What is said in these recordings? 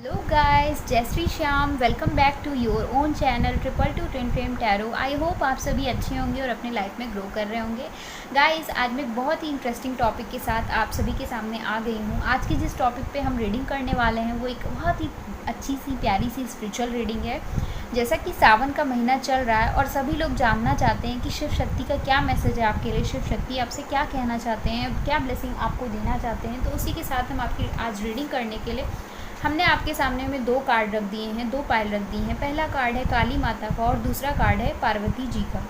Hello guys, जय Shri Shyam. Welcome back to your own channel triple two twin flame tarot. I hope आप सभी अच्छे होंगे और अपने लाइफ में ग्रो कर रहे होंगे। गाइस, आज मैं बहुत ही इंटरेस्टिंग टॉपिक के साथ आप सभी के सामने आ गई हूँ। आज की जिस टॉपिक पे हम रीडिंग करने वाले हैं वो एक बहुत ही अच्छी सी प्यारी सी स्पिरिचुअल रीडिंग है। जैसा कि सावन का महीना चल रहा है और सभी लोग जानना चाहते हैं कि शिव शक्ति का क्या मैसेज है आपके लिए, शिव शक्ति आपसे क्या कहना चाहते हैं, क्या ब्लेसिंग आपको देना चाहते हैं। तो उसी के साथ हम आपकी आज रीडिंग करने के लिए हमने आपके सामने में दो कार्ड रख दिए हैं, दो पायल रख दी हैं। पहला कार्ड है काली माता का और दूसरा कार्ड है पार्वती जी का।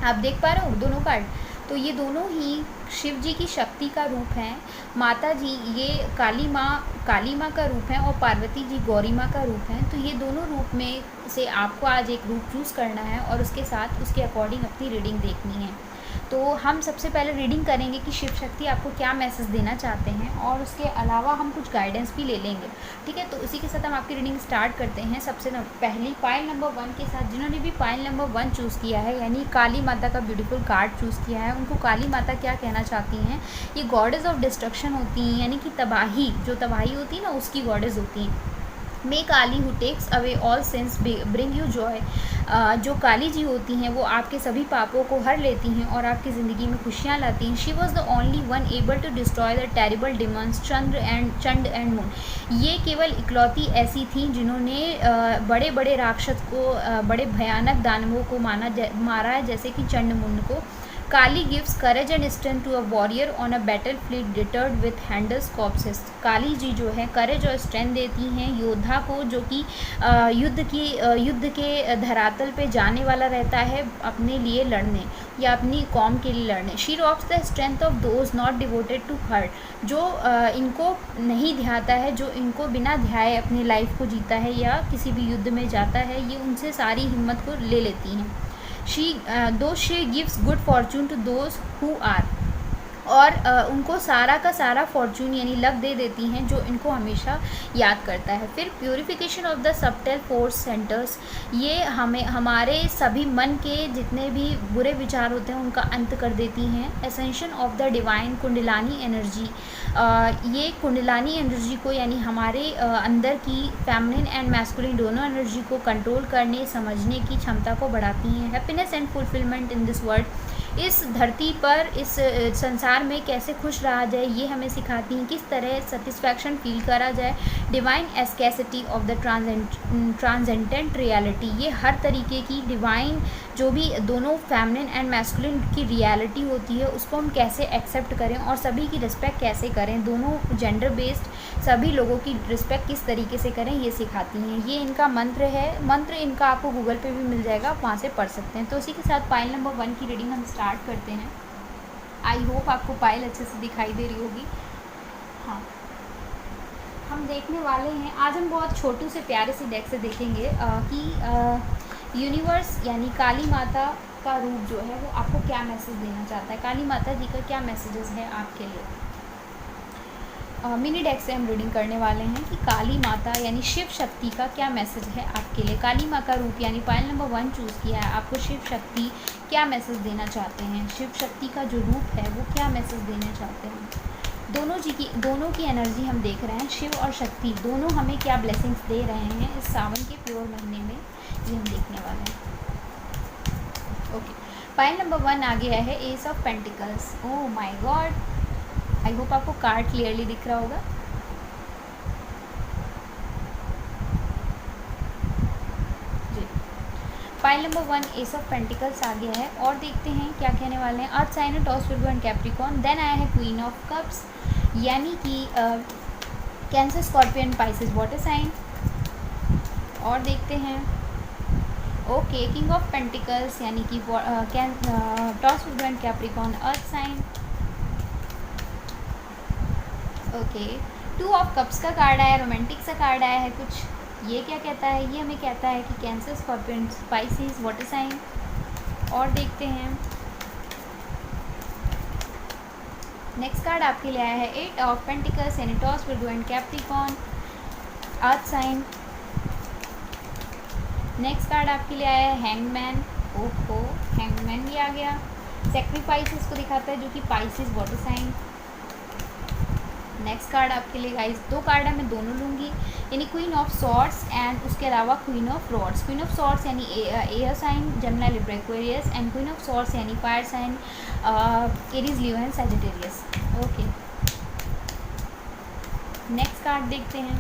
आप देख पा रहे हो दोनों कार्ड। तो ये दोनों ही शिव जी की शक्ति का रूप हैं। माता जी ये काली माँ का रूप है और पार्वती जी गौरी माँ का रूप है। तो ये दोनों रूप में से आपको आज एक रूप चूज़ करना है और उसके साथ उसके अकॉर्डिंग अपनी रीडिंग देखनी है। तो हम सबसे पहले रीडिंग करेंगे कि शिव शक्ति आपको क्या मैसेज देना चाहते हैं और उसके अलावा हम कुछ गाइडेंस भी ले लेंगे। ठीक है, तो उसी के साथ हम आपकी रीडिंग स्टार्ट करते हैं। सबसे पहली पायल नंबर 1 के साथ जिन्होंने भी पायल नंबर 1 चूज़ किया है, यानी काली माता का ब्यूटीफुल कार्ड चूज़ किया है, उनको काली माता क्या कहना चाहती हैं। ये गॉडेस ऑफ डिस्ट्रक्शन होती हैं, यानी कि तबाही, जो तबाही होती है ना उसकी गॉडेस होती हैं। May Kali who takes away all sins bring you joy. जो काली जी होती हैं वो आपके सभी पापों को हर लेती हैं और आपकी ज़िंदगी में खुशियाँ लाती हैं। She was the only one able to destroy the terrible demons Chand and Mund. ये केवल इकलौती ऐसी थी जिन्होंने बड़े बड़े राक्षस को, बड़े भयानक दानवों को मारा है, जैसे कि चंड मुंड को। Kali gives courage and strength to a warrior on a battle field deterred with handles corpses. Kali ji जो है करेज और स्ट्रेंथ देती हैं योद्धा को, जो कि युद्ध के धरातल पे जाने वाला रहता है अपने लिए लड़ने या अपनी कौम के लिए लड़ने। She robs the strength of those not devoted to her. जो इनको नहीं ध्याता है, जो इनको बिना ध्याए अपनी लाइफ को जीता है या किसी भी युद्ध में जाता है, ये उनसे सारी हिम्मत को ले लेती हैं। She gives good fortune to those who are, और उनको सारा का सारा फॉर्चून यानी लक दे देती हैं जो इनको हमेशा याद करता है। फिर purification of the subtle force centres, ये हमें हमारे सभी मन के जितने भी बुरे विचार होते हैं उनका अंत कर देती हैं। Ascension of the divine kundalini energy, ये कुंडलानी एनर्जी को यानी हमारे अंदर की फेमिनिन एंड मैस्कुलिन दोनों एनर्जी को कंट्रोल करने समझने की क्षमता को बढ़ाती हैं। Happiness and fulfilment in this world, इस धरती पर इस संसार में कैसे खुश रहा जाए ये हमें सिखाती हैं, किस तरह सेटिस्फैक्शन फील करा जाए। Divine sagacity of the transcendent reality, ये हर तरीके की डिवाइन जो भी दोनों फेमिनिन एंड मैस्कुलिन की रियलिटी होती है उसको हम कैसे एक्सेप्ट करें और सभी की रिस्पेक्ट कैसे करें, दोनों जेंडर बेस्ड सभी लोगों की रिस्पेक्ट किस तरीके से करें ये सिखाती हैं। ये इनका मंत्र है। मंत्र इनका आपको गूगल पे भी मिल जाएगा, आप वहाँ से पढ़ सकते हैं। तो उसी के साथ पायल नंबर 1 की रीडिंग हम स्टार्ट करते हैं। आई होप आपको पायल अच्छे से दिखाई दे रही होगी। हाँ, हम देखने वाले हैं आज हम बहुत छोटू से प्यारे से डेक से देखेंगे कि यूनिवर्स यानी काली माता का रूप जो है वो आपको क्या मैसेज देना चाहता है, काली माता जी का क्या मैसेजेस है आपके लिए। मिनी डेक से हम रीडिंग करने वाले हैं कि काली माता यानी शिव शक्ति का क्या मैसेज है आपके लिए। काली माँ का रूप यानी पायल नंबर 1 चूज़ किया है, आपको शिव शक्ति क्या मैसेज देना चाहते हैं, शिव शक्ति का जो रूप है वो क्या मैसेज देना चाहते हैं। दोनों की एनर्जी हम देख रहे हैं, शिव और शक्ति दोनों हमें क्या ब्लेसिंग्स दे रहे हैं इस सावन के प्योर महीने में, ये हम देखने वाले हैं। ओके, पायल नंबर 1 आ गया है ace of pentacles. Oh my God, I hope आपको कार्ड क्लियरली दिख रहा होगा। जी, pile number 1 ace of pentacles आ गया है और देखते हैं क्या कहने वाले हैं। अर्थ साइन है Taurus Virgo and Capricorn. Then आया है क्वीन ऑफ कप्स यानी कि Cancer Scorpion Pisces water sign. और देखते हैं ओके किंग ऑफ पेंटिकल्स यानी कि Taurus Virgo and Capricorn earth sign. Okay, 2 of cups का कार्ड आया, रोमांटिक सा कार्ड आया है कुछ। ये क्या कहता है, ये हमें कहता है कि Cancer Scorpion Pisces water sign. और देखते हैं नेक्स्ट कार्ड आपके लिए आया है 8 ऑफ पेंटिकल्स यानी Taurus Virgo and Capricorn earth sign. Next card आपके लिए आया है हैंगमैन। ओहो, हैंगमैन भी आ गया, सेक्रीफाइसेस को दिखाता है जो कि Pisces water sign. Next card आपके लिए गाइस, 2 कार्ड है, मैं दोनों लूँगी, यानी क्वीन ऑफ सॉर्ड्स एंड उसके अलावा queen of rods. Queen of swords यानी air sign Gemini Libra Aquarius, and queen of swords यानी fire sign Aries Leo and Sagittarius. Okay, next card देखते हैं।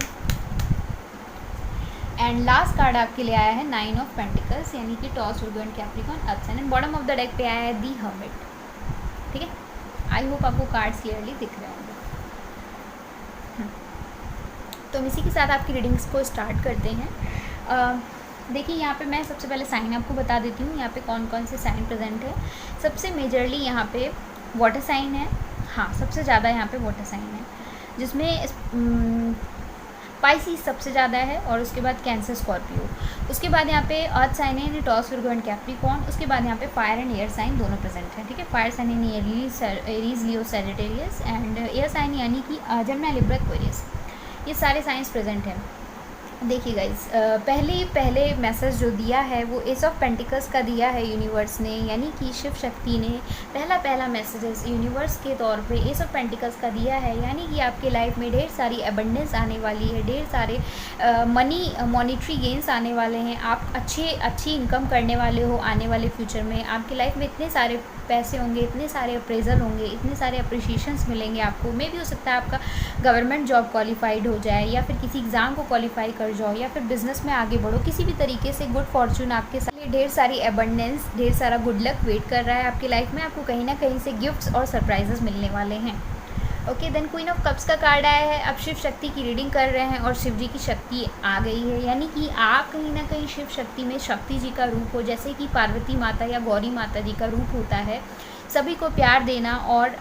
एंड लास्ट कार्ड आपके लिए आया है 9 ऑफ पेंटिकल्स, यानी कि Taurus, Virgo and Capricorn, earth sign, and bottom of the deck पे आया है दी हर्मिट। ठीक है, आई होप आपको कार्ड्स क्लियरली दिख रहे होंगे। तो हम इसी के साथ आपकी रीडिंग्स को स्टार्ट करते हैं। देखिए यहाँ पे मैं सबसे पहले साइन आपको बता देती हूँ, यहाँ पे कौन कौन से साइन प्रेजेंट है। सबसे मेजरली यहाँ पे वाटर साइन है, हाँ सबसे ज़्यादा यहाँ पे वाटर साइन है, जिसमें पाइसिस सबसे ज़्यादा है, और उसके बाद कैंसर, स्कॉर्पियो, उसके बाद यहाँ पे अर्थ साइन है यानी टॉस, वर्गो एंड कैप्रिकॉर्न, उसके बाद यहाँ पे फायर एंड एयर साइन दोनों प्रेजेंट हैं। ठीक है, फायर साइन यानी Aries Leo Sagittarius, and air sign यानी कि जेमिनी लिब्रा एक्वेरियस, ये सारे साइंस प्रेजेंट हैं। देखिए गाइस, पहले मैसेज जो दिया है वो एस ऑफ पेंटिकल्स का दिया है यूनिवर्स ने, यानी कि शिव शक्ति ने पहला मैसेजेस यूनिवर्स के तौर पे एस ऑफ पेंटिकल्स का दिया है, यानी कि आपके लाइफ में ढेर सारी एबंडेंस आने वाली है, ढेर सारे मॉनिटरी गेन्स आने वाले हैं, आप अच्छी इनकम करने वाले हो आने वाले फ्यूचर में। आपकी लाइफ में इतने सारे पैसे होंगे, इतने सारे अप्रेजल होंगे, इतने सारे अप्रिशिएशंस मिलेंगे आपको। मे भी हो सकता है आपका गवर्नमेंट जॉब क्वालिफाइड हो जाए, या फिर किसी एग्ज़ाम को क्वालिफाई कर जाओ, या फिर बिजनेस में आगे बढ़ो, किसी भी तरीके से गुड फॉर्चून आपके साथ, ढेर सारी एबंडेंस, ढेर सारा गुड लक वेट कर रहा है आपकी लाइफ में। आपको कहीं ना कहीं से गिफ्ट्स और सरप्राइजेस मिलने वाले हैं। Okay, then queen of cups का कार्ड आया है। अब शिव शक्ति की रीडिंग कर रहे हैं और शिव जी की शक्ति आ गई है, यानी कि आप कहीं ना कहीं शिव शक्ति में शक्ति जी का रूप हो, जैसे कि पार्वती माता या गौरी माता जी का रूप होता है। सभी को प्यार देना और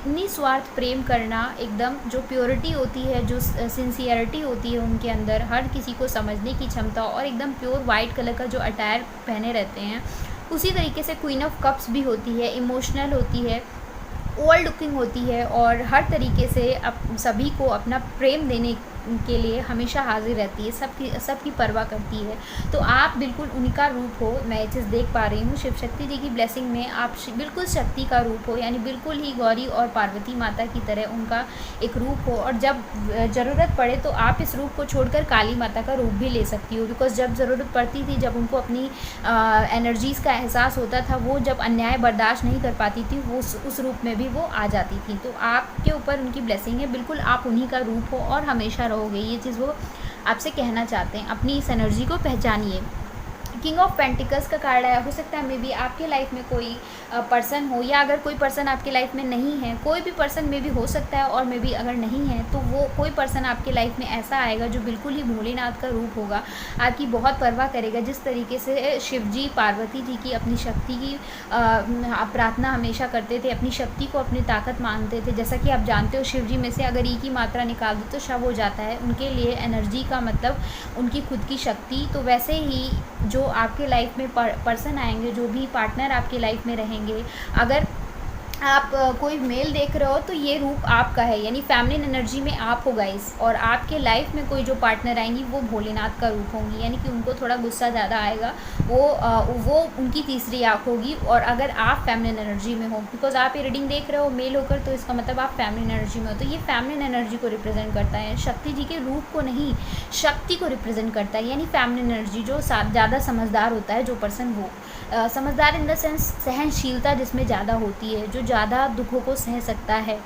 निस्वार्थ प्रेम करना, एकदम जो प्योरिटी होती है, जो सिंसियरिटी होती है उनके अंदर, हर किसी को समझने की क्षमता, और एकदम प्योर वाइट कलर का जो अटायर पहने रहते हैं, उसी तरीके से क्वीन ऑफ कप्स भी होती है, इमोशनल होती है, ओल्ड लुकिंग होती है, और हर तरीके से सभी को अपना प्रेम देने के लिए हमेशा हाजिर रहती है, सबकी परवाह करती है। तो आप बिल्कुल उनका रूप हो, मैं ये चीज़ देख पा रही हूँ। शिव शक्ति जी की ब्लेसिंग में आप बिल्कुल शक्ति का रूप हो, यानी बिल्कुल ही गौरी और पार्वती माता की तरह उनका एक रूप हो, और जब ज़रूरत पड़े तो आप इस रूप को छोड़कर काली माता का रूप भी ले सकती हो, बिकॉज जब ज़रूरत पड़ती थी, जब उनको अपनी एनर्जीज़ का एहसास होता था, वो जब अन्याय बर्दाश्त नहीं कर पाती थी, वो उस रूप में भी वो आ जाती थी। तो आपके ऊपर उनकी ब्लेसिंग है, बिल्कुल आप उन्हीं का रूप हो और हमेशा रहोगे, ये चीज़ वो आपसे कहना चाहते हैं। अपनी इस एनर्जी को पहचानिए। किंग ऑफ पेंटिकल्स का कार्ड आया, हो सकता है मे बी आपके लाइफ में कोई पर्सन हो, या अगर कोई पर्सन आपके लाइफ में नहीं है, कोई भी पर्सन मे बी हो सकता है, और मे बी अगर नहीं है तो वो कोई पर्सन आपके लाइफ में ऐसा आएगा जो बिल्कुल ही भोलेनाथ का रूप होगा, आपकी बहुत परवाह करेगा। जिस तरीके से शिव जी पार्वती जी की अपनी शक्ति की प्रार्थना हमेशा करते थे, अपनी शक्ति को अपनी ताकत मानते थे। जैसा कि आप जानते हो, शिव जी में से अगर ई की मात्रा निकाल दो तो शव हो जाता है, उनके लिए एनर्जी का मतलब उनकी खुद की शक्ति। तो वैसे ही जो आपके लाइफ में पर्सन आएंगे, जो भी पार्टनर आपकी लाइफ में रहेंगे, अगर आप कोई मेल देख रहे हो तो ये रूप आपका है, यानी फैमिली एनर्जी में आप हो गाइस, और आपके लाइफ में कोई जो पार्टनर आएंगी वो भोलेनाथ का रूप होंगी, यानी कि उनको थोड़ा गुस्सा ज़्यादा आएगा, वो उनकी तीसरी आँख होगी। और अगर आप फैमिली एनर्जी में हो, बिकॉज आप ये रीडिंग देख रहे हो मेल होकर, तो इसका मतलब आप फैमिली एनर्जी में हो, तो ये फैमिली एनर्जी को रिप्रेजेंट करता है, शक्ति जी के रूप को नहीं, शक्ति को रिप्रेजेंट करता है, यानी फैमिली एनर्जी। जो ज़्यादा समझदार होता है जो पर्सन, वो समझदार इन द सेंस सहनशीलता जिसमें ज़्यादा होती है, जो ज़्यादा दुखों को सह सकता है।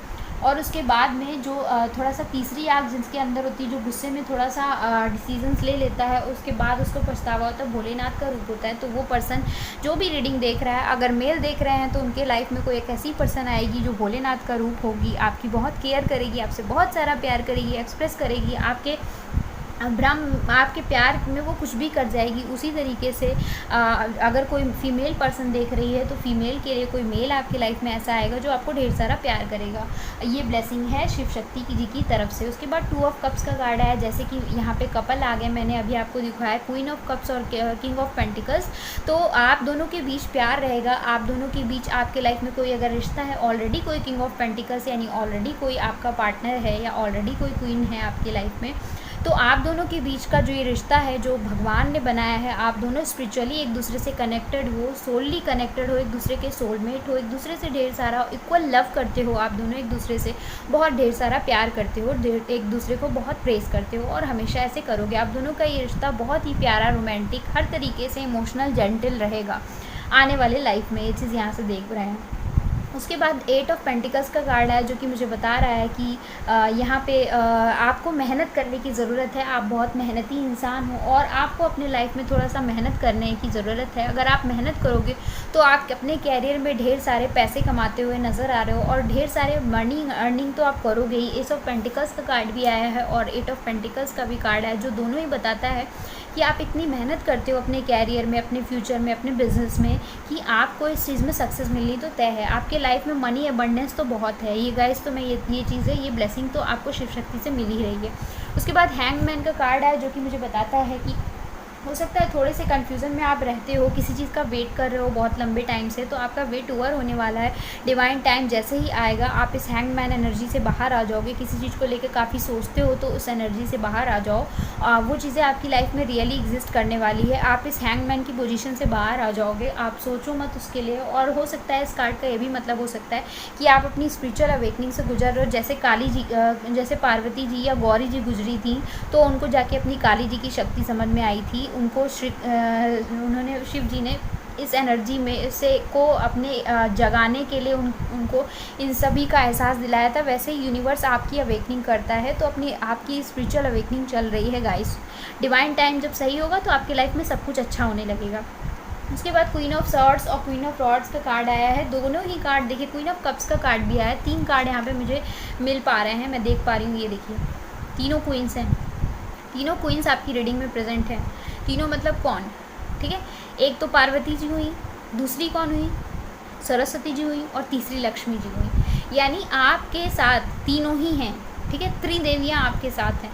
और उसके बाद में जो थोड़ा सा तीसरी आग जिसके अंदर होती है, जो गुस्से में थोड़ा सा डिसीजंस ले लेता है, उसके बाद उसको पछतावा होता है, भोलेनाथ का रूप होता है। तो वो पर्सन जो भी रीडिंग देख रहा है, अगर मेल देख रहे हैं, तो उनके लाइफ में कोई एक ऐसी पर्सन आएगी जो भोलेनाथ का रूप होगी, आपकी बहुत केयर करेगी, आपसे बहुत सारा प्यार करेगी, एक्सप्रेस करेगी, आपके आपके प्यार में वो कुछ भी कर जाएगी। उसी तरीके से अगर कोई फीमेल पर्सन देख रही है, तो फीमेल के लिए कोई मेल आपकी लाइफ में ऐसा आएगा जो आपको ढेर सारा प्यार करेगा। ये ब्लेसिंग है शिव शक्ति जी की तरफ से। उसके बाद 2 ऑफ कप्स का कार्ड आया, जैसे कि यहाँ पे कपल आ गए, मैंने अभी आपको दिखाया क्वीन ऑफ कप्स और किंग ऑफ पेंटिकल्स। तो आप दोनों के बीच प्यार रहेगा, आप दोनों के बीच आपके लाइफ में कोई अगर रिश्ता है, ऑलरेडी कोई किंग ऑफ पेंटिकल्स यानी ऑलरेडी कोई आपका पार्टनर है, या ऑलरेडी कोई क्वीन है आपकी लाइफ में, तो आप दोनों के बीच का जो ये रिश्ता है जो भगवान ने बनाया है, आप दोनों स्पिरिचुअली एक दूसरे से कनेक्टेड हो, सोलली कनेक्टेड हो, एक दूसरे के सोलमेट हो, एक दूसरे से ढेर सारा इक्वल लव करते हो, आप दोनों एक दूसरे से बहुत ढेर सारा प्यार करते हो, एक दूसरे को बहुत प्रेज़ करते हो और हमेशा ऐसे करोगे। आप दोनों का ये रिश्ता बहुत ही प्यारा, रोमांटिक, हर तरीके से इमोशनल, जेंटल रहेगा आने वाले लाइफ में। ये चीज़ यहाँ से देख रहे हैं। उसके बाद 8 ऑफ पेंटिकल्स का कार्ड है जो कि मुझे बता रहा है कि यहाँ पे आपको मेहनत करने की ज़रूरत है। आप बहुत मेहनती इंसान हो और आपको अपने लाइफ में थोड़ा सा मेहनत करने की ज़रूरत है। अगर आप मेहनत करोगे तो आप अपने कैरियर में ढेर सारे पैसे कमाते हुए नज़र आ रहे हो और ढेर सारे मनी अर्निंग तो आप करोगे ही। एस ऑफ पेंटिकल्स का कार्ड भी आया है और 8 ऑफ पेंटिकल्स का भी कार्ड है जो दोनों ही बताता है कि आप इतनी मेहनत करते हो अपने कैरियर में, अपने फ्यूचर में, अपने बिजनेस में कि आपको इस चीज़ में सक्सेस मिलनी तो तय है। आपके लाइफ में मनी अबंडेंस तो बहुत है। ये गाइस तो मैं ये चीज़ है, ये ब्लेसिंग तो आपको शिव शक्ति से मिल ही रही है। उसके बाद हैंगमैन का कार्ड है जो कि मुझे बताता है कि हो सकता है थोड़े से कन्फ्यूज़न में आप रहते हो, किसी चीज़ का वेट कर रहे हो बहुत लंबे टाइम से, तो आपका वेट ओवर होने वाला है। डिवाइन टाइम जैसे ही आएगा आप इस हैंगमैन एनर्जी से बाहर आ जाओगे। किसी चीज़ को लेकर काफ़ी सोचते हो तो उस एनर्जी से बाहर आ जाओ। वो चीज़ें आपकी लाइफ में रियली एग्जिस्ट करने वाली है। आप इस हैंगमैन की पोजीशन से बाहर आ जाओगे। आप सोचो मत उसके लिए। और हो सकता है इस कार्ड का ये भी मतलब हो सकता है कि आप अपनी स्पिरिचुअल अवेकनिंग से गुजर रहे हो। जैसे काली जी, जैसे पार्वती जी या गौरी जी गुजरी थी तो उनको जाके अपनी काली जी की शक्ति समझ में आई थी। उनको उन्होंने शिव जी ने इस एनर्जी में से को अपने जगाने के लिए उनको इन सभी का एहसास दिलाया था। वैसे ही यूनिवर्स आपकी अवेकनिंग करता है। तो अपनी आपकी स्पिरिचुअल अवेकनिंग चल रही है गाइस। डिवाइन टाइम जब सही होगा तो आपकी लाइफ में सब कुछ अच्छा होने लगेगा। उसके बाद क्वीन ऑफ सॉर्ड्स और क्वीन ऑफ रॉड्स का कार्ड आया है। दोनों ही कार्ड देखिए, क्वीन ऑफ कप्स का कार्ड भी आया है। 3 कार्ड यहाँ पे मुझे मिल पा रहे हैं, मैं देख पा रही हूँ। ये देखिए तीनों क्वींस हैं। तीनों क्वींस आपकी रीडिंग में प्रेजेंट हैं। तीनों मतलब कौन, ठीक है। एक तो पार्वती जी हुई, दूसरी कौन हुई, सरस्वती जी हुई और तीसरी लक्ष्मी जी हुई। यानी आपके साथ तीनों ही हैं, ठीक है। त्रिदेवियाँ आपके साथ हैं।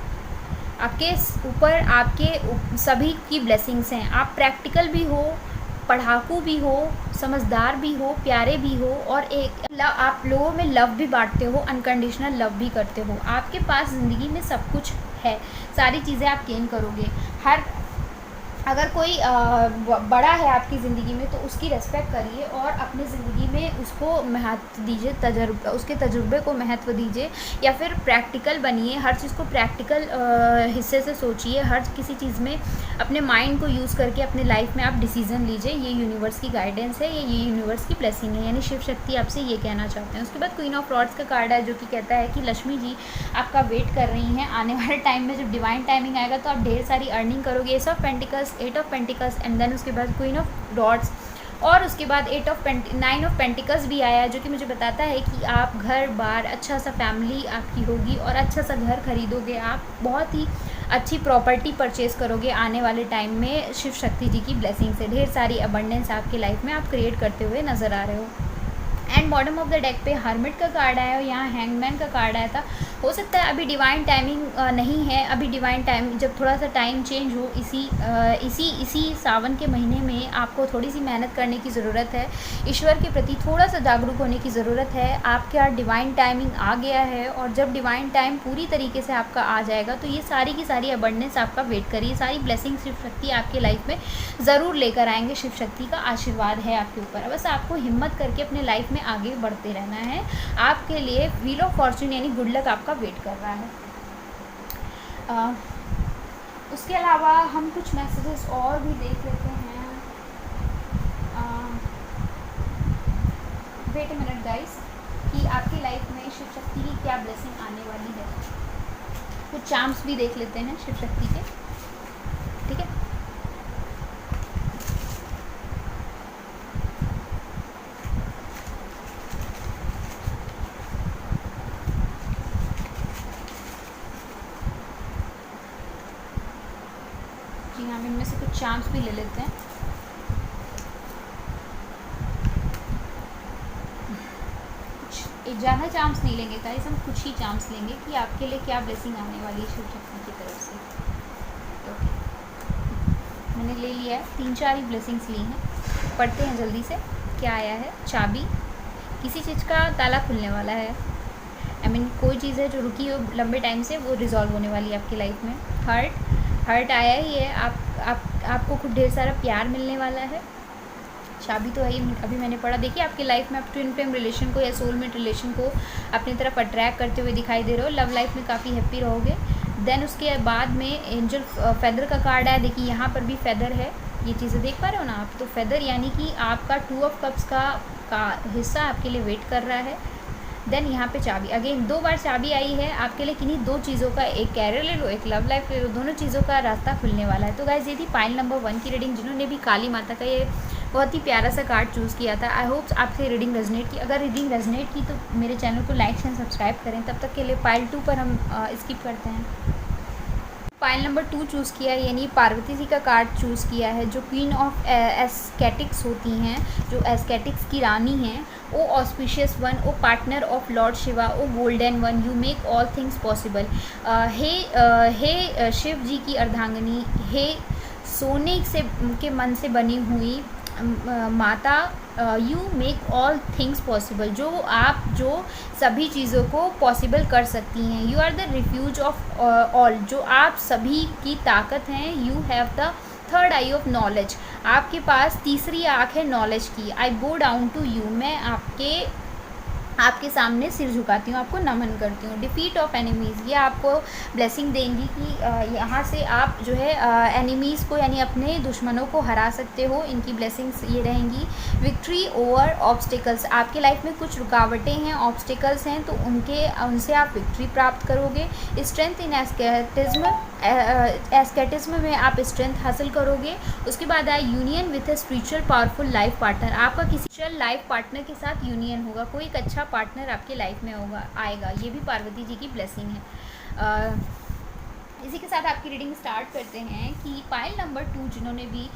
आपके ऊपर आपके सभी की ब्लेसिंग्स हैं। आप प्रैक्टिकल भी हो, पढ़ाकू भी हो, समझदार भी हो, प्यारे भी हो और एक आप लोगों में लव भी बांटते हो, अनकंडीशनल लव भी करते हो। आपके पास ज़िंदगी में सब कुछ है, सारी चीज़ें आप गेन करोगे। अगर कोई बड़ा है आपकी ज़िंदगी में तो उसकी रेस्पेक्ट करिए और अपनी ज़िंदगी में उसको महत्व दीजिए, उसके तजुर्बे को महत्व दीजिए या फिर प्रैक्टिकल बनिए। हर चीज़ को प्रैक्टिकल हिस्से से सोचिए। हर किसी चीज़ में अपने माइंड को यूज़ करके अपने लाइफ में आप डिसीज़न लीजिए। ये यूनिवर्स की गाइडेंस है, ये यूनिवर्स की ब्लेसिंग है, यानी शिव शक्ति आपसे ये कहना चाहते हैं। उसके बाद क्वीन ऑफ रॉड्स का कार्ड है जो कि कहता है कि लक्ष्मी जी आपका वेट कर रही हैं। आने वाले टाइम में जब डिवाइन टाइमिंग आएगा तो आप ढेर सारी अर्निंग करोगे। Ace of pentacles, 8 of pentacles and then उसके बाद क्वीन ऑफ रॉड्स और उसके बाद 9 ऑफ पेंटिकल्स भी आया है जो कि मुझे बताता है कि आप घर बार अच्छा सा फैमिली आपकी होगी और अच्छा सा घर खरीदोगे। आप बहुत ही अच्छी प्रॉपर्टी परचेज़ करोगे आने वाले टाइम में। शिव शक्ति जी की ब्लेसिंग से ढेर सारी अबंडेंस आपकी लाइफ में आप क्रिएट करते हुए नज़र आ रहे हो। And bottom of the deck पे हर्मिट का कार्ड आया और यहाँ हैंगमैन का कार्ड आया था। हो सकता है अभी डिवाइन टाइमिंग नहीं है। अभी डिवाइन टाइम जब थोड़ा सा टाइम चेंज हो, इसी सावन के महीने में आपको थोड़ी सी मेहनत करने की ज़रूरत है। ईश्वर के प्रति थोड़ा सा जागरूक होने की ज़रूरत है। आपके यहाँ डिवाइन टाइमिंग आ गया है और जब डिवाइन टाइम पूरी तरीके से आपका आ जाएगा तो ये सारी की सारी अबंडेंस आपका वेट करिए। सारी ब्लेसिंग शिव शक्ति आपके लाइफ में ज़रूर लेकर आएंगे। शिव शक्ति का आशीर्वाद है आपके ऊपर। बस आपको हिम्मत करके अपने लाइफ में आगे बढ़ते रहना है। आपके लिए व्हील ऑफ फॉर्चून यानी गुड लक आपका वेट कर रहा है। उसके अलावा हम कुछ मैसेजेस और भी देख लेते हैं। वेट अ मिनट गाइस, कि आपकी लाइफ में शिव शक्ति की क्या ब्लेसिंग आने वाली है। कुछ चार्म्स भी देख लेते हैं शिव शक्ति के, ठीक है। जी हम इनमें से कुछ चार्म्स भी ले लेते हैं। कुछ ज़्यादा चार्म्स नहीं लेंगे गाइस, हम कुछ ही चार्म्स लेंगे कि आपके लिए क्या ब्लेसिंग आने वाली है शिव शक्ति की तरफ से। ओके, मैंने ले लिया है, 3-4 ही ब्लेसिंग्स ली हैं। पढ़ते हैं जल्दी से क्या आया है। चाबी, किसी चीज़ का ताला खुलने वाला है। मीन कोई चीज़ है जो रुकी हो लंबे टाइम से, वो रिजॉल्व होने वाली है आपकी लाइफ में। हर्ट आया ही है, आपको खुद ढेर सारा प्यार मिलने वाला है। चाबी तो है ही, अभी मैंने पढ़ा। देखिए आपकी लाइफ में आप ट्विन फ्लेम रिलेशन को या सोलमेट रिलेशन को अपनी तरफ अट्रैक्ट करते हुए दिखाई दे रहे हो। लव लाइफ में काफ़ी हैप्पी रहोगे। देन उसके बाद में एंजल फेदर का कार्ड आया। देखिए यहाँ पर भी फेदर है, ये चीज़ें देख पा रहे हो ना आप। तो फेदर यानी कि आपका 2 ऑफ कप्स का हिस्सा आपके लिए वेट कर रहा है। देन यहाँ पे चाबी, अगेन 2 बार चाबी आई है आपके लिए। किन्हीं 2 चीज़ों का, एक कैरियर ले लो, एक लव लाइफ ले लो, दोनों चीज़ों का रास्ता खुलने वाला है। तो गाइस ये थी पाइल नंबर 1 की रीडिंग। जिन्होंने भी काली माता का ये बहुत ही प्यारा सा कार्ड चूज़ किया था, आई होप्स आपसे रीडिंग रेजनेट की। अगर रीडिंग रेजनेट की तो मेरे चैनल को लाइक एंड सब्सक्राइब करें। तब तक के लिए पाइल 2 पर हम स्किप करते हैं। पाइल नंबर 2 चूज़ किया है, यानी पार्वती जी का कार्ड चूज़ किया है, जो क्वीन ऑफ एस्केटिक्स होती हैं, जो एस्केटिक्स की रानी हैं। O auspicious one, O partner of Lord Shiva, O golden one, you make all things possible. हे शिव जी की अर्धांगिनी, हे सोने से के मन से बनी हुई माता, you make all things possible, जो सभी चीज़ों को पॉसिबल कर सकती हैं। You are the refuge of all, जो आप सभी की ताकत हैं। You have the third eye of knowledge, आपके पास तीसरी आँख है नॉलेज की। आई बो डाउन टू यू, मैं आपके सामने सिर झुकाती हूँ, आपको नमन करती हूँ। डिफीट ऑफ एनिमीज़, ये आपको ब्लेसिंग देंगी कि यहाँ से आप जो है एनिमीज़ को, यानी अपने दुश्मनों को हरा सकते हो। इनकी ब्लेसिंग्स ये रहेंगी। विक्ट्री ओवर ऑब्स्टिकल्स, आपके लाइफ में कुछ रुकावटें हैं, ऑब्स्टिकल्स हैं, तो उनसे आप विक्ट्री प्राप्त करोगे। स्ट्रेंथ इन एस्केटिज्म में आप स्ट्रेंथ हासिल करोगे। उसके बाद आए union with a spiritual powerful life partner, आपका किसी स्पिरिचुअल लाइफ पार्टनर के साथ यूनियन होगा, कोई एक अच्छा पार्टनर आपके लाइफ में आएगा। ये भी पार्वती जी की ब्लेसिंग है। इसी के साथ आपकी रीडिंग स्टार्ट करते हैं कि पाइल नंबर 2 जिन्होंने भी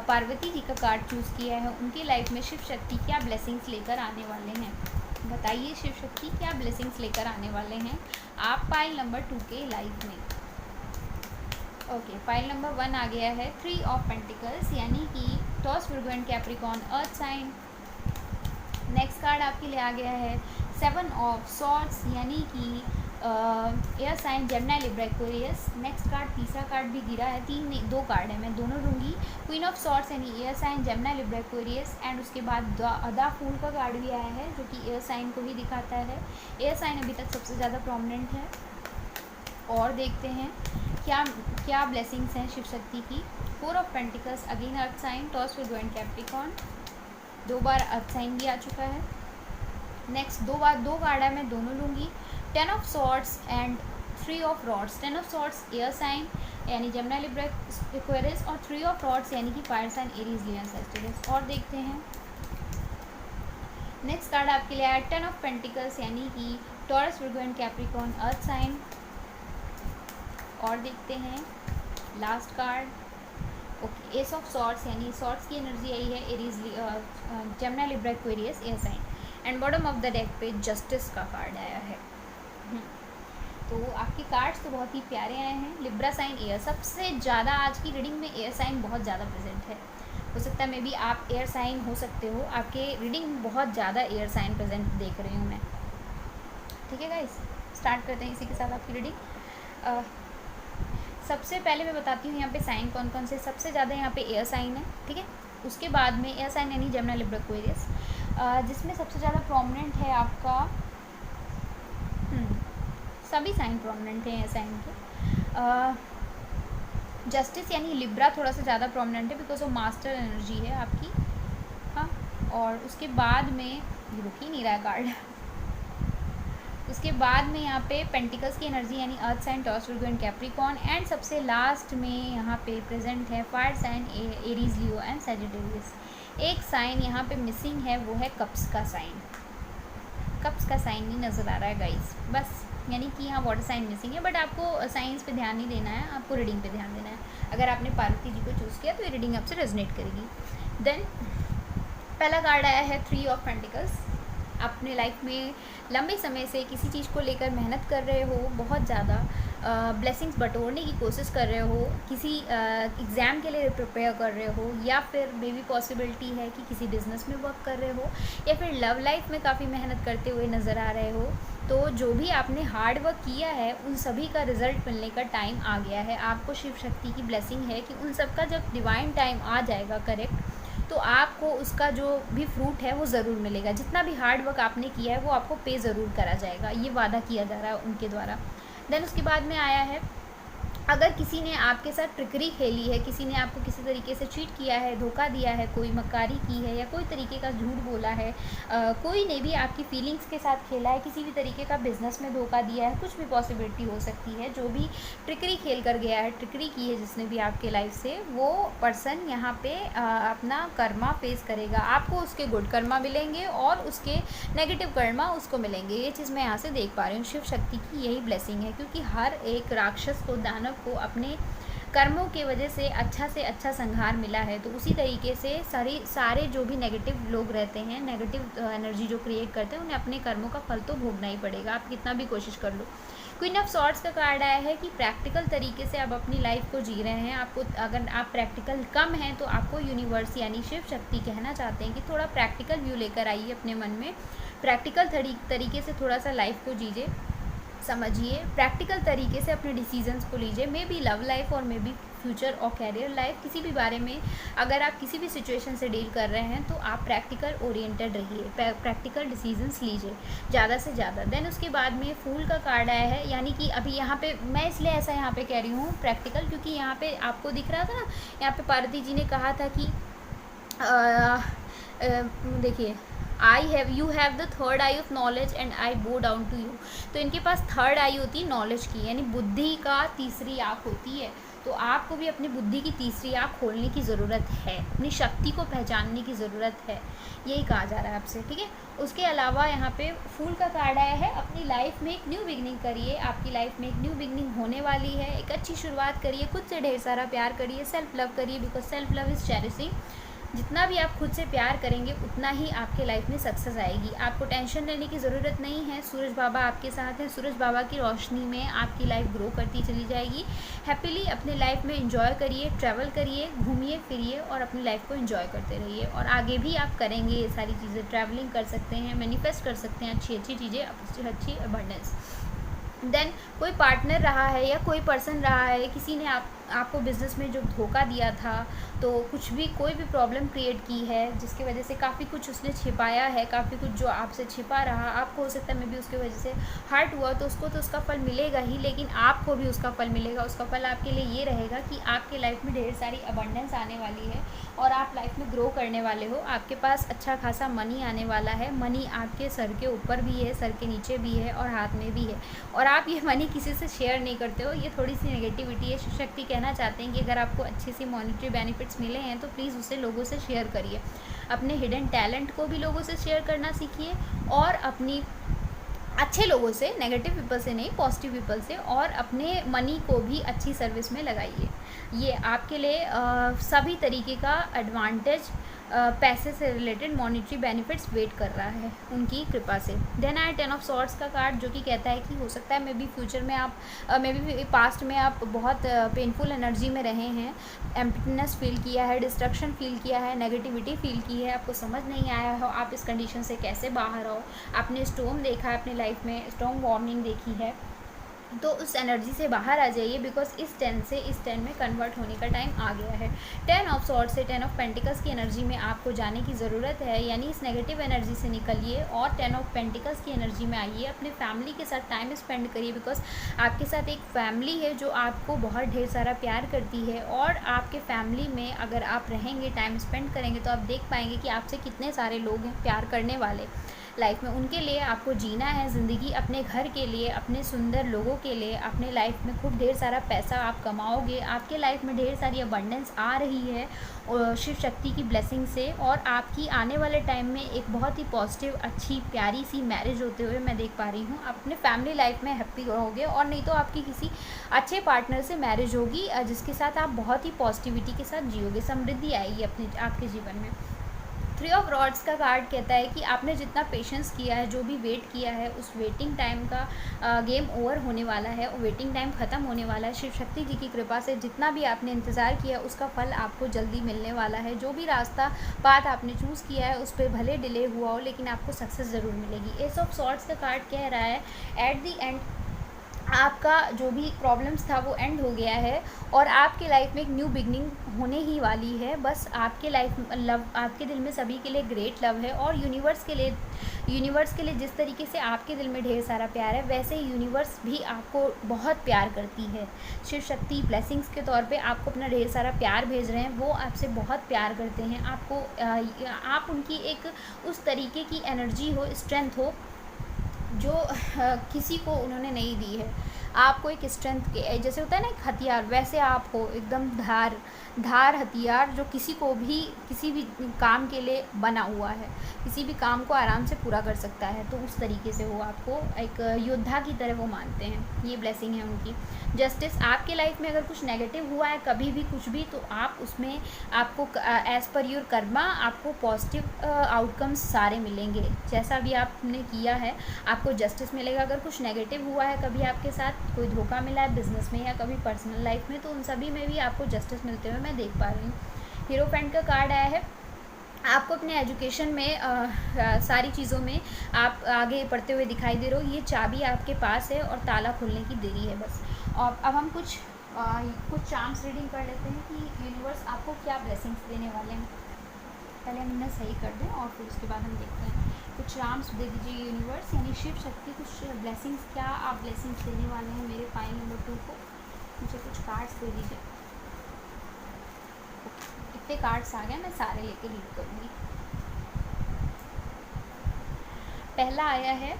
पार्वती जी का कार्ड चूज़ किया है, उनकी लाइफ में शिव शक्ति क्या ब्लेसिंग्स लेकर आने वाले हैं। बताइए शिव शक्ति क्या ब्लेसिंग्स लेकर आने वाले हैं आप पाइल नंबर 2 के लाइफ में। ओके, पाइल नंबर 1 आ गया है 3 ऑफ पेंटिकल्स, यानी कि Taurus, Virgo and Capricorn, earth sign. Next card आपके लिए आ गया है 7 ऑफ सॉर्ड्स, यानी कि air sign, Gemini, Libra, Aquarius. Next card, तीसरा कार्ड भी गिरा है, 2 कार्ड है, मैं दोनों लूँगी। क्वीन ऑफ सॉर्ड्स यानी air sign, Gemini, Libra, Aquarius. And उसके बाद द फूल का कार्ड भी आया है, जो कि एयर साइन को ही दिखाता है। एयर साइन अभी तक सबसे ज़्यादा प्रोमिनेंट है। और देखते हैं क्या ब्लेसिंग्स हैं शिव शक्ति की। 4 of pentacles, again earth sign, Taurus, Virgo and Capricorn. 2 बार अर्थ साइन भी आ चुका है। नेक्स्ट 2 कार्ड है, मैं दोनों लूँगी। 10 of swords and 3 of rods. 10 of swords air sign यानी जेमिनी, लिब्रा, एक्वेरियस, और 3 ऑफ रॉड्स यानी कि fire sign, Aries, Leo, Sagittarius. और देखते हैं नेक्स्ट कार्ड आपके लिए है 10 ऑफ पेंटिकल्स, यानी कि Taurus, Virgo and Capricorn, earth sign. और देखते हैं last card, okay, ace of swords, यानी सॉर्ड्स की एनर्जी आई है, Aries, Gemini, Libra, Aquarius, air sign. And bottom of the deck पे जस्टिस का कार्ड आया है। तो आपके कार्ड्स तो बहुत ही प्यारे आए हैं। लिब्रा साइन, एयर, सबसे ज़्यादा आज की रीडिंग में एयर साइन बहुत ज़्यादा प्रेजेंट है। हो सकता है मे बी आप एयर साइन हो सकते हो, आपके रीडिंग में बहुत ज़्यादा एयर साइन प्रेजेंट देख रही हूँ मैं। ठीक है गाइस, स्टार्ट करते हैं इसी के साथ आपकी रीडिंग। सबसे पहले मैं बताती हूँ यहाँ पे साइन कौन कौन से। सबसे ज़्यादा यहाँ पे एयर साइन है, ठीक है। उसके बाद में एयर साइन यानी जेमिनी, लिब्रा, एक्वेरियस, जिसमें सबसे ज़्यादा प्रोमिनेंट है आपका, सभी साइन प्रोमिनेंट हैं एयर साइन के। जस्टिस यानी लिब्रा थोड़ा सा ज़्यादा प्रोमिनेंट है, बिकॉज वो मास्टर एनर्जी है आपकी। हाँ, और उसके बाद में रुक ही नहीं रहा है कार्ड। उसके बाद में यहाँ पे पेंटिकल्स की एनर्जी यानी earth sign, Taurus, Virgo and Capricorn. And सबसे लास्ट में यहाँ पे प्रेजेंट है fire sign, Aries, Leo and Sagittarius. एक साइन यहाँ पे मिसिंग है, वो है कप्स का साइन। कप्स का साइन नहीं नज़र आ रहा है गाइस, बस, यानी कि यहाँ वाटर साइन मिसिंग है। बट आपको साइंस पे ध्यान नहीं देना है, आपको रीडिंग पे ध्यान देना है। अगर आपने पार्वती जी को चूज़ किया तो ये रीडिंग आपसे रेजोनेट करेगी। देन पहला कार्ड आया है 3 ऑफ पेंटिकल्स। अपने लाइफ में लंबे समय से किसी चीज़ को लेकर मेहनत कर रहे हो बहुत ज़्यादा, ब्लेसिंग्स बटोरने की कोशिश कर रहे हो, किसी एग्ज़ाम के लिए प्रिपेयर कर रहे हो, या फिर मे बी पॉसिबिलिटी है कि किसी बिज़नेस में वर्क कर रहे हो, या फिर लव लाइफ में काफ़ी मेहनत करते हुए नज़र आ रहे हो, तो जो भी आपने हार्ड वर्क किया है उन सभी का रिज़ल्ट मिलने का टाइम आ गया है। आपको शिव शक्ति की ब्लेसिंग है कि उन सब का जब डिवाइन टाइम आ जाएगा करेक्ट, तो आपको उसका जो भी फ्रूट है वो ज़रूर मिलेगा। जितना भी हार्ड वर्क आपने किया है वो आपको पे ज़रूर करा जाएगा, ये वादा किया जा रहा है उनके द्वारा। देन उसके बाद में आया है, अगर किसी ने आपके साथ ट्रिकरी खेली है, किसी ने आपको किसी तरीके से चीट किया है, धोखा दिया है, कोई मक्कारी की है, या कोई तरीके का झूठ बोला है, कोई ने भी आपकी फीलिंग्स के साथ खेला है, किसी भी तरीके का बिजनेस में धोखा दिया है, कुछ भी पॉसिबिलिटी हो सकती है। जो भी ट्रिकरी खेल कर गया है, ट्रिकरी की है जिसने भी आपके लाइफ से, वो पर्सन यहाँ पे अपना कर्मा फेस करेगा। आपको उसके गुड कर्मा मिलेंगे और उसके नेगेटिव कर्मा उसको मिलेंगे। ये चीज़ मैं यहाँ से देख पा रही हूँ। शिव शक्ति की यही ब्लेसिंग है, क्योंकि हर एक राक्षस को, दानव को अपने कर्मों के वजह से अच्छा संहार मिला है। तो उसी तरीके से सारे जो भी नेगेटिव लोग रहते हैं, नेगेटिव एनर्जी जो क्रिएट करते हैं, उन्हें अपने कर्मों का फल तो भोगना ही पड़ेगा, आप कितना भी कोशिश कर लो। क्वीन ऑफ सॉर्ड्स का कार्ड आया है कि प्रैक्टिकल तरीके से आप अपनी लाइफ को जी रहे हैं। आपको, अगर आप प्रैक्टिकल कम हैं तो आपको यूनिवर्स यानी शिव शक्ति कहना चाहते हैं कि थोड़ा प्रैक्टिकल व्यू लेकर आइए अपने मन में, प्रैक्टिकल तरीके से थोड़ा सा लाइफ को जीजिए, समझिए, प्रैक्टिकल तरीके से अपने डिसीजंस को लीजिए। मे बी लव लाइफ और मे बी फ्यूचर और कैरियर लाइफ, किसी भी बारे में अगर आप किसी भी सिचुएशन से डील कर रहे हैं तो आप प्रैक्टिकल ओरिएंटेड रहिए, प्रैक्टिकल डिसीजंस लीजिए ज़्यादा से ज़्यादा। देन उसके बाद में फूल का कार्ड आया है, यानी कि अभी यहाँ पे मैं इसलिए ऐसा यहाँ पे कह रही हूँ प्रैक्टिकल, क्योंकि यहाँ पे आपको दिख रहा था ना, यहाँ पे पार्वती जी ने कहा था कि देखिए, you have the third eye of knowledge and I bow down to you. तो इनके पास थर्ड आई होती है नॉलेज की, यानी बुद्धि का तीसरी आँख होती है। तो आपको भी अपनी बुद्धि की तीसरी आँख खोलने की ज़रूरत है, अपनी शक्ति को पहचानने की ज़रूरत है, यही कहा जा रहा है आपसे, ठीक है। उसके अलावा यहाँ पे फूल का कार्ड आया है, अपनी लाइफ में एक न्यू बिगनिंग करिए, आपकी लाइफ में एक न्यू बिगनिंग होने वाली है। एक अच्छी शुरुआत करिए, खुद से ढेर सारा प्यार करिए, सेल्फ लव करिए, because self love is cherishing. जितना भी आप खुद से प्यार करेंगे उतना ही आपके लाइफ में सक्सेस आएगी। आपको टेंशन लेने की ज़रूरत नहीं है, सूरज बाबा आपके साथ हैं। सूरज बाबा की रोशनी में आपकी लाइफ ग्रो करती चली जाएगी। हैप्पीली अपने लाइफ में एंजॉय करिए, ट्रैवल करिए, घूमिए फिरिए और अपनी लाइफ को एंजॉय करते रहिए। और आगे भी आप करेंगे ये सारी चीज़ें, ट्रैवलिंग कर सकते हैं, मैनिफेस्ट कर सकते हैं अच्छी चीज़ें, अच्छी अबंडेंस। देन कोई पार्टनर रहा है या कोई पर्सन रहा है, किसी ने आपको बिज़नेस में जो धोखा दिया था, तो कुछ भी कोई भी प्रॉब्लम क्रिएट की है जिसकी वजह से काफ़ी कुछ उसने छिपाया है, काफ़ी कुछ जो आपसे छिपा रहा, आपको हो सकता है मे बी उसकी वजह से हर्ट हुआ, तो उसको तो उसका फल मिलेगा ही, लेकिन आपको भी उसका फल मिलेगा। उसका फल आपके लिए ये रहेगा कि आपके लाइफ में ढेर सारी अबंडेंस आने वाली है और आप लाइफ में ग्रो करने वाले हो। आपके पास अच्छा खासा मनी आने वाला है। मनी आपके सर के ऊपर भी है, सर के नीचे भी है और हाथ में भी है, और आप ये मनी किसी से शेयर नहीं करते हो। ये थोड़ी सी नेगेटिविटी है। शिव शक्ति कहना चाहते हैं कि अगर आपको अच्छी सी मॉनेटरी बेनिफिट्स मिले हैं तो प्लीज़ उसे लोगों से शेयर करिए। अपने हिडन टैलेंट को भी लोगों से शेयर करना सीखिए, और अपनी अच्छे लोगों से, नेगेटिव पीपल से नहीं, पॉजिटिव पीपल से, और अपने मनी को भी अच्छी सर्विस में लगाइए। ये आपके लिए सभी तरीके का एडवांटेज, पैसे से रिलेटेड मॉनेटरी बेनिफिट्स वेट कर रहा है उनकी कृपा से। देन आए 10 ऑफ सॉर्ड्स का कार्ड, जो कि कहता है कि हो सकता है मे बी फ्यूचर में आप, मे बी पास्ट में आप बहुत पेनफुल एनर्जी में रहे हैं, एम्प्टीनेस फील किया है, डिस्ट्रक्शन फील किया है, नेगेटिविटी फील की है, आपको समझ नहीं आया हो आप इस कंडीशन से कैसे बाहर आओ। आपने स्टॉर्म देखा है अपनी लाइफ में, स्टॉर्म वार्निंग देखी है, तो उस एनर्जी से बाहर आ जाइए, बिकॉज इस 10 से इस 10 में कन्वर्ट होने का टाइम आ गया है। 10 ऑफ सॉर्ड्स से 10 ऑफ पेंटिकल्स की एनर्जी में आपको जाने की ज़रूरत है, यानी इस नेगेटिव एनर्जी से निकलिए और 10 ऑफ पेंटिकल्स की एनर्जी में आइए। अपने फैमिली के साथ टाइम स्पेंड करिए, बिकॉज आपके साथ एक फैमिली है जो आपको बहुत ढेर सारा प्यार करती है, और आपके फैमिली में अगर आप रहेंगे, टाइम स्पेंड करेंगे, तो आप देख पाएंगे कि आपसे कितने सारे लोग हैं प्यार करने वाले लाइफ में। उनके लिए आपको जीना है ज़िंदगी, अपने घर के लिए, अपने सुंदर लोगों के लिए। अपने लाइफ में खूब ढेर सारा पैसा आप कमाओगे, आपके लाइफ में ढेर सारी अबंडेंस आ रही है शिव शक्ति की ब्लेसिंग से, और आपकी आने वाले टाइम में एक बहुत ही पॉजिटिव, अच्छी, प्यारी सी मैरिज होते हुए मैं देख पा रही हूँ। आप अपने फैमिली लाइफ में हैप्पी रहोगे, और नहीं तो आपकी किसी अच्छे पार्टनर से मैरिज होगी जिसके साथ आप बहुत ही पॉजिटिविटी के साथ जियोगे, समृद्धि आएगी अपने आपके जीवन में। थ्री ऑफ रॉड्स का कार्ड कहता है कि आपने जितना पेशेंस किया है, जो भी वेट किया है, उस वेटिंग टाइम का गेम ओवर होने वाला है, वेटिंग टाइम ख़त्म होने वाला है। शिव शक्ति जी की कृपा से जितना भी आपने इंतज़ार किया उसका फल आपको जल्दी मिलने वाला है। जो भी रास्ता पाथ आपने चूज़ किया है उस पर भले डिले हुआ हो, लेकिन आपको सक्सेस ज़रूर मिलेगी। एस ऑफ सॉर्ड्स का कार्ड कह रहा है एट दी एंड आपका जो भी प्रॉब्लम्स था वो एंड हो गया है और आपके लाइफ में एक न्यू बिगनिंग होने ही वाली है। बस आपके लाइफ लव, आपके दिल में सभी के लिए ग्रेट लव है और यूनिवर्स के लिए जिस तरीके से आपके दिल में ढेर सारा प्यार है, वैसे ही यूनिवर्स भी आपको बहुत प्यार करती है। शिव शक्ति ब्लेसिंग्स के तौर पे आपको अपना ढेर सारा प्यार भेज रहे हैं। वो आपसे बहुत प्यार करते हैं। आपको आप उनकी एक उस तरीके की एनर्जी हो, स्ट्रेंथ हो जो किसी को उन्होंने नहीं दी है। आपको एक स्ट्रेंथ के जैसे होता है ना एक हथियार, वैसे आप हो एकदम धार हथियार जो किसी भी काम के लिए बना हुआ है, किसी भी काम को आराम से पूरा कर सकता है। तो उस तरीके से वो आपको एक योद्धा की तरह वो मानते हैं। ये ब्लेसिंग है उनकी। जस्टिस, आपके लाइफ में अगर कुछ नेगेटिव हुआ है कभी भी कुछ भी, तो आप उसमें आपको एज़ पर योर कर्मा आपको पॉजिटिव आउटकम्स सारे मिलेंगे। जैसा भी आपने किया है आपको जस्टिस मिलेगा। अगर कुछ नेगेटिव हुआ है कभी आपके साथ, कोई धोखा मिला है बिजनेस में या कभी पर्सनल लाइफ में, तो उन सभी में भी आपको जस्टिस मिलते हुए मैं देख पा रही हूँ। हीरोफेंट का कार्ड आया है। आपको अपने एजुकेशन में सारी चीज़ों में आप आगे बढ़ते हुए दिखाई दे रहे हो। ये चाबी आपके पास है और ताला खोलने की देरी है बस। और अब हम कुछ चार्म्स रीडिंग कर लेते हैं कि यूनिवर्स आपको क्या ब्लेसिंग्स देने वाले हैं। पहले हम इन्हें सही कर दें और फिर उसके बाद हम देखते हैं। कुछ चार्म्स दे दीजिए यूनिवर्स, यानी शिव शक्ति कुछ ब्लेसिंग्स, क्या आप ब्लेसिंग्स देने वाले हैं मेरे फाइल नंबर 2 को। मुझे कुछ कार्ड्स दे दीजिए। इतने कार्ड्स आ गए, मैं सारे लेके रीड करूँगी। पहला आया है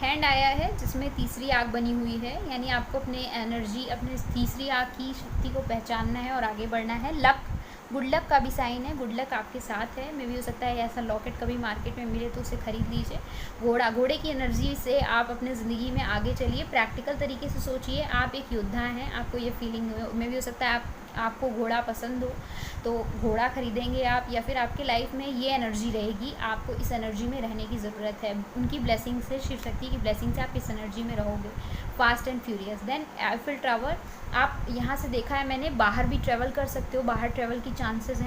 हैंड आया है जिसमें तीसरी आग बनी हुई है, यानी आपको अपने एनर्जी, अपने तीसरी आग की शक्ति को पहचानना है और आगे बढ़ना है। लक, गुड लक का भी साइन है। गुड लक आपके साथ है। मे भी हो सकता है ऐसा लॉकेट कभी मार्केट में मिले तो उसे खरीद लीजिए। घोड़े की एनर्जी से आप अपने ज़िंदगी में आगे चलिए। प्रैक्टिकल तरीके से सोचिए, आप एक योद्धा हैं। आपको ये फीलिंग में भी हो सकता है आपको घोड़ा पसंद हो तो घोड़ा खरीदेंगे आप, या फिर आपके लाइफ में ये एनर्जी रहेगी, आपको इस एनर्जी में रहने की ज़रूरत है। उनकी ब्लेसिंग से, शिव शक्ति की ब्लेसिंग से आप इस एनर्जी में रहोगे। Fast and Furious. Then Eiffel Tower, आप यहाँ से देखा है मैंने, बाहर भी ट्रैवल कर सकते हो, बाहर ट्रैवल की चांसेस हैं।